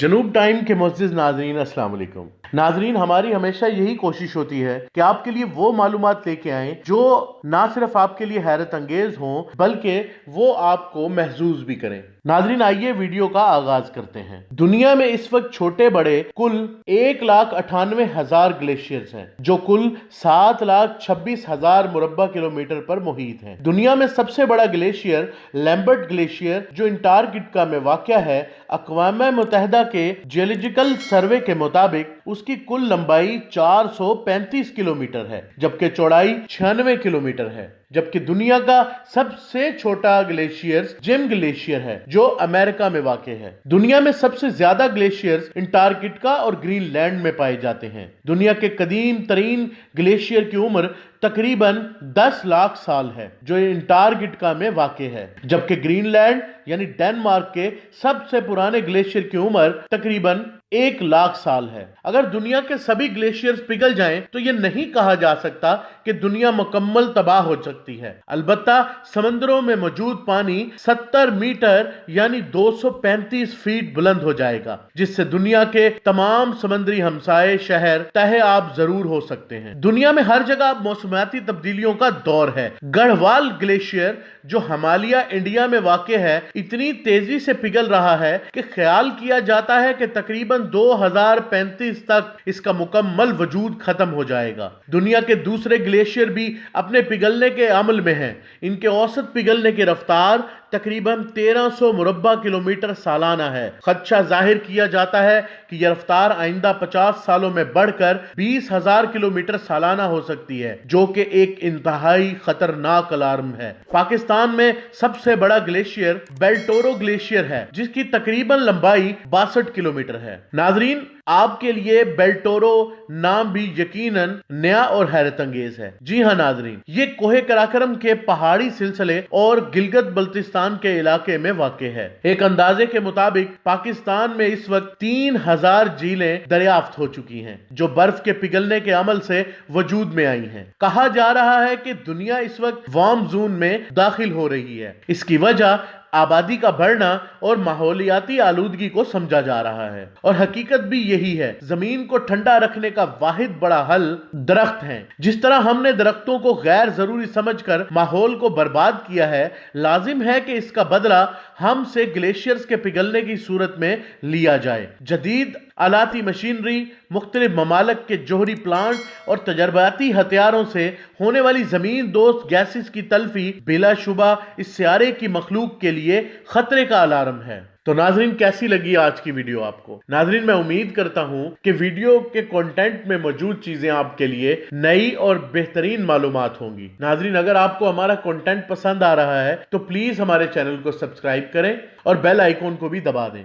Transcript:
जनूब time के मुअज़्ज़िज़ नाज़रीन, अस्सलाम वालेकुम। नाज़रीन, हमारी हमेशा यही कोशिश होती है कि आपके लिए वो मालूमात लेके आएं जो ना सिर्फ आपके लिए हैरत अंगेज हों बल्कि वो आपको महजूज भी करें। नाज़रीन, आइए वीडियो का आगाज करते हैं। दुनिया में इस वक्त छोटे बड़े कुल 1,98,000 ग्लेशियर्स हैं जो कुल 7,26,000 मुरब्बा किलोमीटर पर मुहित हैं। दुनिया में सबसे बड़ा ग्लेशियर लैम्बर्ट ग्लेशियर जो अंटार्कटिका में वाक़या है, अक़वाम मुत्तहिदा के जियोलॉजिकल सर्वे के मुताबिक उसकी कुल लंबाई 435 किलोमीटर है जबकि चौड़ाई 96 किलोमीटर है। जबकि दुनिया का सबसे छोटा ग्लेशियर जिम ग्लेशियर है जो अमेरिका में वाक़ है। दुनिया में सबसे ज्यादा ग्लेशियर्स अंटार्कटिका और ग्रीनलैंड में पाए जाते हैं। दुनिया के कदीम तरीन ग्लेशियर की उम्र तकरीबन 10 लाख साल है जो अंटार्कटिका में वाक़ है, जबकि ग्रीनलैंड यानी डेनमार्क के सबसे पुराने ग्लेशियर की उम्र तकरीबन 1 लाख साल है। अगर दुनिया के सभी ग्लेशियर्स पिघल जाएं तो यह नहीं कहा जा सकता कि दुनिया मुकम्मल तबाह हो सकती है। अलबत्ता समंदरों में मौजूद पानी 70 मीटर यानी 235 फीट बुलंद हो जाएगा, जिससे दुनिया के तमाम समुद्री हमसाये शहर तहे आब जरूर हो सकते हैं। दुनिया में हर जगह मौसमियाती तब्दीलियों का दौर है। गढ़वाल ग्लेशियर जो हिमालय इंडिया में वाक़ है इतनी तेजी से पिघल रहा है कि ख्याल किया जाता है कि तकरीबन 2035 तक इसका मुकम्मल वजूद खत्म हो जाएगा। दुनिया के दूसरे ग्लेशियर भी अपने पिघलने के अमल में हैं। इनके औसत पिघलने की रफ्तार तकरीबन 1300 मुरब्बा किलोमीटर सालाना है। खदशा जाहिर किया जाता है कि यह रफ्तार आइंदा 50 सालों में बढ़कर 20,000 किलोमीटर सालाना हो सकती है, जो कि एक इंतहाई खतरनाक अलार्म है। पाकिस्तान में सबसे बड़ा ग्लेशियर बेल्टोरो ग्लेशियर है जिसकी तकरीबन लंबाई 62 किलोमीटर है। नाजरीन, आपके लिए बेल्टोरो नाम भी यकीनन नया और हैरत अंगेज है। जी हाँ नाजरीन, ये कोहे कराकरम के पहाड़ी सिलसिले और गिलगित बल्तिस्तान के इलाके में वाक़ है। एक अंदाजे के मुताबिक पाकिस्तान में इस वक्त 3,000 झीलें दरियाफ्त हो चुकी हैं जो बर्फ के पिघलने के अमल से वजूद में आई हैं। कहा जा रहा है कि दुनिया इस वक्त वार्म जोन में दाखिल हो रही है। इसकी वजह आबादी का बढ़ना और माहौलियाती आलूदगी को समझा जा रहा है और हकीकत भी यही है। जमीन को ठंडा रखने का वाहिद बड़ा हल दरख्त हैं। जिस तरह हमने दरख्तों को गैर जरूरी समझकर माहौल को बर्बाद किया है, लाजिम है कि इसका बदला हमसे ग्लेशियर्स के पिघलने की सूरत में लिया जाए। जदीद आलाती मशीनरी, मुख्तलिफ ममालिक के जोहरी प्लांट और तजर्बाती हथियारों से होने वाली जमीन दोस्त गैसेस की तल्फी बिलाशुबा इस सियारे की मखलूक के लिए खतरे का अलार्म है। तो नाजरीन, कैसी लगी आज की वीडियो आपको? नाजरीन, मैं उम्मीद करता हूं कि वीडियो के कंटेंट में मौजूद चीजें आपके लिए नई और बेहतरीन मालूमात होंगी। नाजरीन, अगर आपको हमारा कंटेंट पसंद आ रहा है तो प्लीज हमारे चैनल को सब्सक्राइब करें और बेल आइकॉन को भी दबा दें।